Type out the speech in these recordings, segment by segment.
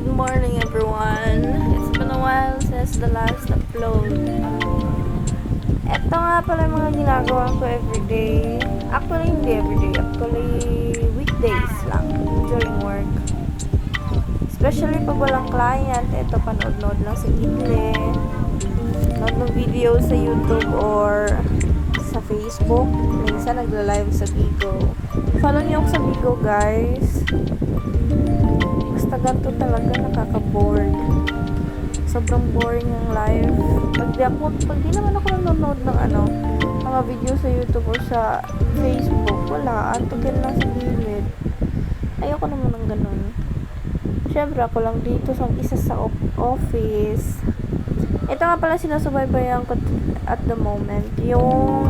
Good morning everyone. It's been a while since the last upload. Ito nga pala yung mga ginagawa ko everyday. Actually, hindi everyday. Actually, weekdays lang during work. Especially pag walang client, ito panood-nood lang sa Gitli. Nood ng video sa YouTube or sa Facebook. Minsan nagla-live sa Bigo. Follow niyo ako sa Bigo, guys. Basta ganito talaga, nakaka-bored. Sobrang boring ang live. Pag di naman ako nanonood ng mga video sa YouTube or sa Facebook, wala. Antugin lang sa gilid. Ayoko naman ng ganun. Syempre, ako lang dito sa isa sa office. Ito nga pala sinasubaybayan ko at the moment. Yung,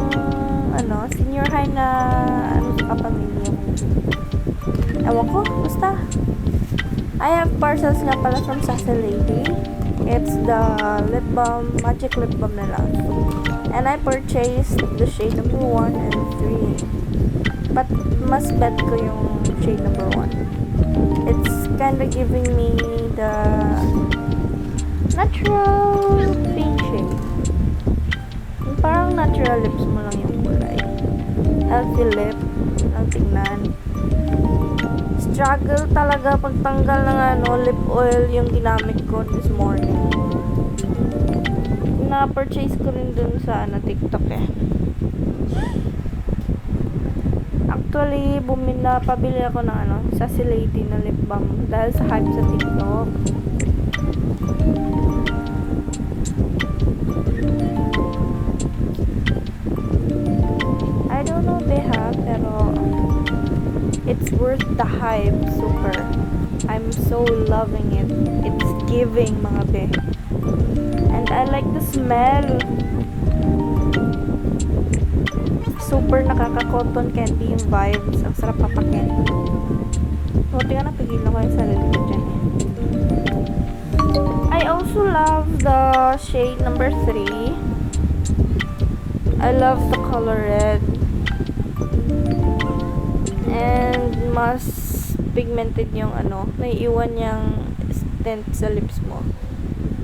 senior high na, sa kapamilya. Ewan ko, basta. I have parcels nga pala from Sassy Lady. It's the lip balm, magic lip balm nila. And I purchased the shade number 1 and 3. But mas bet ko yung shade number 1. It's kinda giving me the natural pink shade. Yung parang natural lips mo lang yung kulay. Healthy lip ang tingnan. Struggle talaga pagtanggal ng lip oil yung ginamit ko this morning. Na-purchase ko rin dun sa TikTok eh. Actually, pabili ako ng Sassy Lady na lip balm dahil sa hype sa TikTok. I don't know if they have, pero it's worth the hype, super. I'm so loving it. It's giving, mga be. And I like the smell. Super nakaka-cotton candy yung vibes. Ang sarap papakin. Buti nga napigilan ko yung sarili ko dyan. I also love the shade number 3. I love the color red. And mas pigmented yung naiiwan niyang tint sa lips mo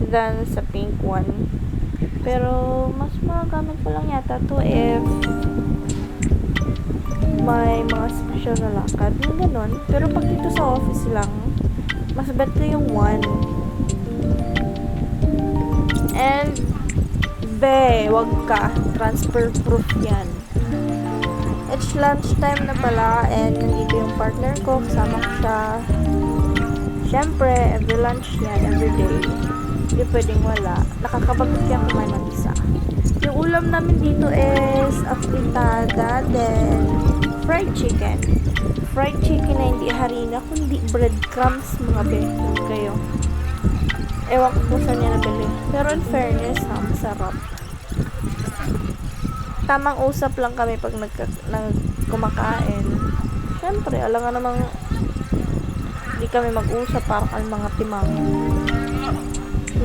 than sa pink one. Pero mas magagamit ko lang yata to if may mga special na lakad, yung ganon. Pero pag dito sa office lang, mas bet ko yung 1. And wag ka, transfer proof yan. It's lunchtime na pala and nandito yung partner ko, kasama ko siya. Syempre, every lunch yan, every day. Hindi pwedeng wala. Nakakabagod yan kumain ng isa. Yung ulam namin dito is afritada, then fried chicken. Fried chicken na hindi harina, kundi breadcrumbs, mga kayo. Ewan ko kung saan niya nabili. Pero in fairness, masarap. Tamang usap lang kami pag kumakain. Siyempre, alam nga namang hindi kami mag-usap para kami mga timang.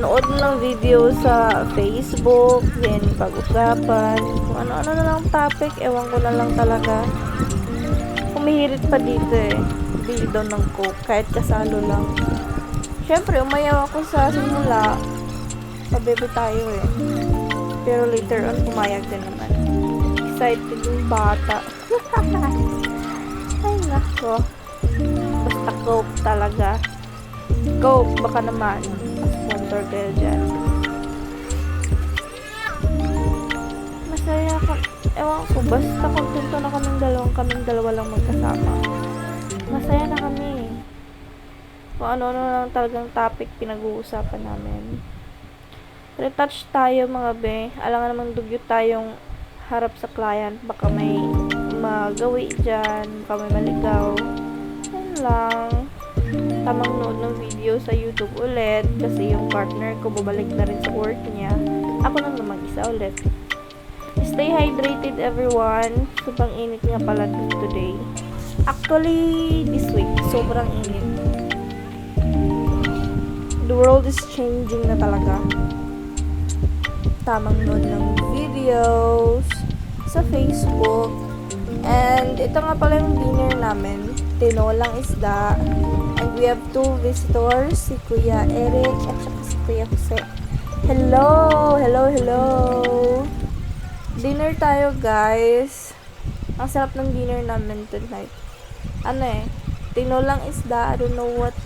Nood ng video sa Facebook, then pag-usapan, kung ano-ano na lang topic, ewan ko na lang talaga. Humihirit pa dito eh. Bili daw ng Coke, kahit kasalo lang. Siyempre, umayaw ako sa simula. Pabebe tayo eh. Pero later on, pumayag din naman. Excited yung bata. Ay, nako. Basta Coke talaga. Coke, baka naman. Sponsor kayo dyan. Masaya ako. Ewan ko, basta kontento na kaming dalawa lang magkasama. Masaya na kami. Kung ano-ano lang talagang topic pinag-uusapan namin. Retouch tayo mga be. Alam nga namang dugyot tayong harap sa client. Baka may magawi dyan. Baka may maligaw. Yan lang. Tamang nood ng video sa YouTube ulit. Kasi yung partner ko bubalik na rin sa work niya. Ako lang naman isa ulit. Stay hydrated everyone. Sobrang init nga pala today. Actually, this week, sobrang init. The world is changing na talaga. Tamang nood ng videos sa Facebook. And ito nga pala yung dinner namin. Tinolang isda. And And we have two visitors, si Kuya Eric at saka si Kuya Jose. Hello! Hello, hello! Dinner tayo, guys. Ang sarap ng dinner namin tonight. Ano tinolang isda. I don't know what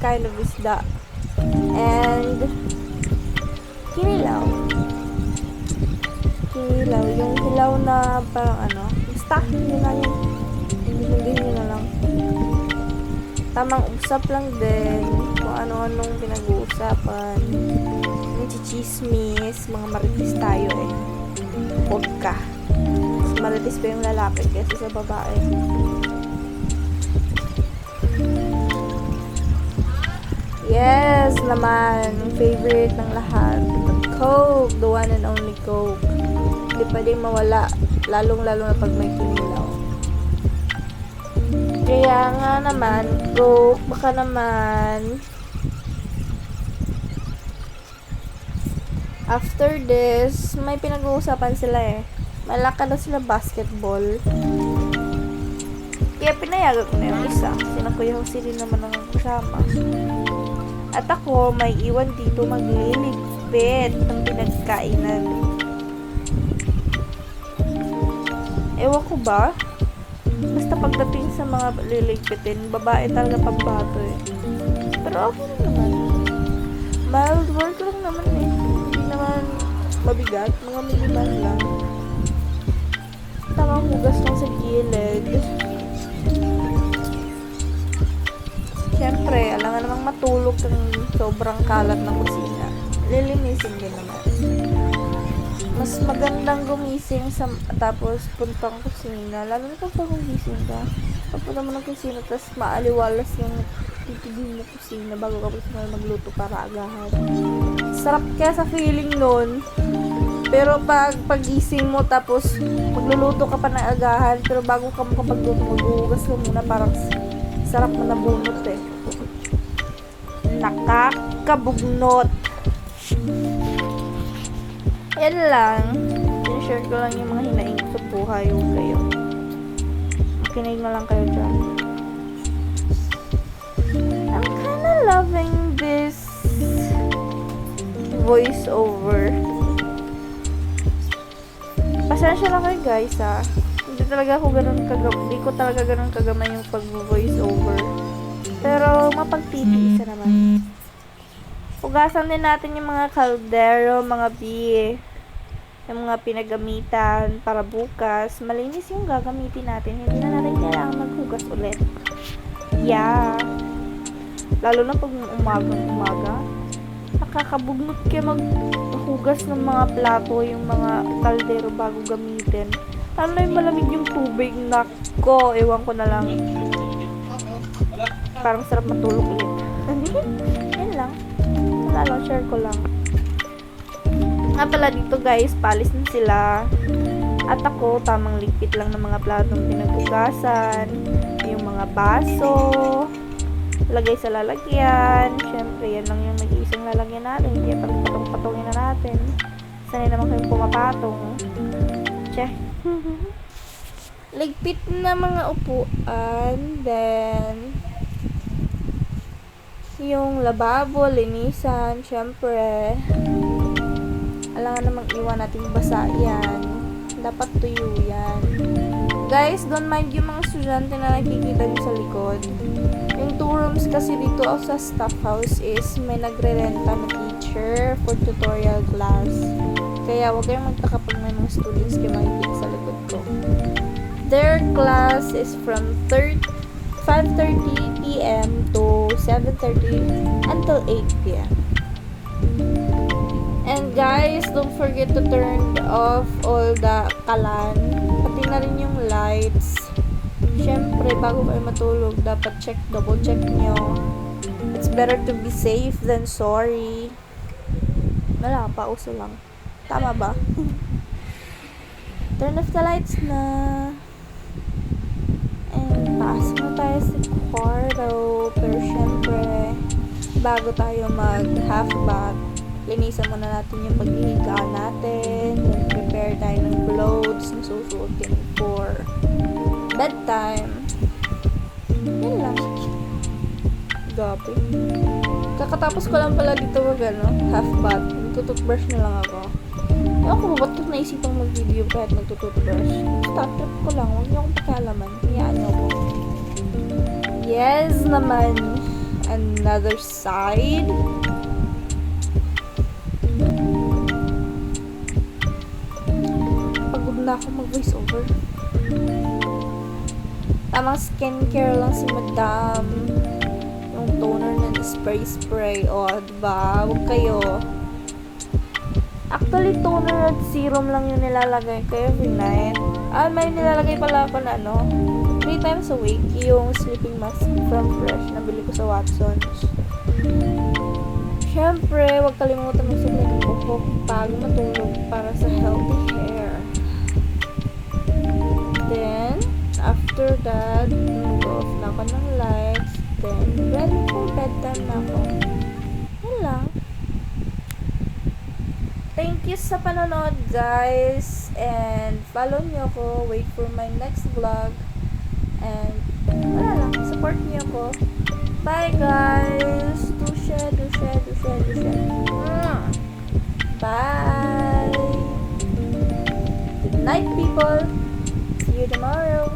kind of isda. And kinilaw. Kinilaw. Yung hilaw na parang basta, yun na yun. Hindi na lang. Tamang usap lang din. Kung ano-anong pinag-uusapan. Yung chichismis. Mga maritis tayo Huwag ka. Mas maritis pa yung lalaki kaysa sa babae. Yes naman. Favorite ng lahat. Coke. The one and only Coke. Hindi pwedeng mawala. Lalong-lalo na pag may kinilaw. Kaya nga naman, Coke. Baka naman after this, may pinag-uusapan sila Malaka na sila basketball. Kaya pinayagan ko na yung isa. Sina Kuya Jose din naman ang kasama. At ako, may iwan dito magliligpit ng pinagkainan. Ewan ko ba? Basta pagdating sa mga liligpitin, babae talaga pambato Pero ako naman. Mild work lang naman Hindi naman mabigat. Mga minimal lang. Tamang hugas lang sa gilid. Siyempre, alangan namang matulog ng sobrang kalat ng kusina. Lilinisin din naman. Mas magandang gumising tapos puntang kusina. Lalo na pag gumising ka. Pagpunta mo ng kusina, tapos maaliwalas yung titibin mo kusina bago ka magluto para agahan. Sarap kaya sa feeling nun. Pero pag-gising mo tapos magluluto ka pa ng agahan, pero bago ka makapagluto, maghuhugas ka muna, parang sarap na nabunot Nakakabugnot. Yan lang. Sinishare ko lang yung mga hinaing sa buhay yung kayo. Makinig na lang kayo dyan. I'm kinda loving this voiceover. Pasensya na kayo guys Hindi ko talaga ganun kagamay yung pag-voice over. Pero mapagtitiisa naman. Hugasan din natin yung mga kaldero, mga yung mga pinagamitan para bukas. Malinis yung gagamitin natin. Hindi na natin kailangan maghugas ulit. Yeah. Lalo na pag umaga. Nakakabugnot kayo maghugas ng mga plato, yung mga kaldero bago gamitin. Lalo na yung malamig yung tubig. Nako, ewan ko na lang. Parang sarap matulog ulit. Yan lang. Wala lang, share ko lang. Nga pala dito guys, palis na sila. At ako, tamang ligpit lang ng mga platong pinaghugasan. Yung mga baso. Lagay sa lalagyan. Siyempre, yan lang yung nag-iisang lalagyan natin. Kaya patong-patongin na natin. Sanay naman kayong pumapatong. Check. Ligpit na mga upuan. Then, yung lababo, linisan. Siyempre, alangan namang iwan natin basa yan. Dapat tuyo yan. Guys, don't mind yung mga estudyante na nakikita nyo sa likod. Yung 2 rooms kasi dito sa staff house is may nagre-renta na teacher for tutorial class. Kaya huwag kayong magtaka pag may mga students kayo makikita sa likod ko. Their class is from 5:30 p.m. to 7:30 until 8 p.m. And guys, don't forget to turn off all the kalan. Pati na rin yung lights. Siyempre, bago kayo matulog, dapat double check nyo. It's better to be safe than sorry. Wala, pauso lang. Tama ba? Turn off the lights na. And pasok na tayo sa kwarto. Pero siyempre, bago tayo mag half bath, linisan muna natin yung paghihigaan natin. Then prepare tayo ng clothes na susuotin for bedtime. Yan lang. gabi. Kakatapos ko lang pala dito half bath. Nagtututbrush na lang ako. Ewan ko ba, ba't ko naisipang mag-video kahit nagtututbrush? Stop trip ko lang, huwag niyo akong pakialaman. Hayaan niyo ako. Yes naman. Another side. Pagod na ako mag-voice over. Tamang skincare lang si Madam. Yung toner na spray. O, diba? Huwag kayo. Actually, toner at serum lang yung nilalagay ko every night. May nilalagay pala ako na 3 times a week. Yung sleeping mask from Fresh. Nabili ko sa Watsons. Syempre, huwag kalimutan magsulat ng buhok bago matulog para sa healthy hair. Then, after that, go-off na ako ng lights. Then, ready for bedtime na ako. Yun lang. Thank you sa panonood, guys. And follow nyo ako. Wait for my next vlog. And, wala lang. Support nyo ako. Bye, guys. Dusha. Bye. Good night, people. See you tomorrow.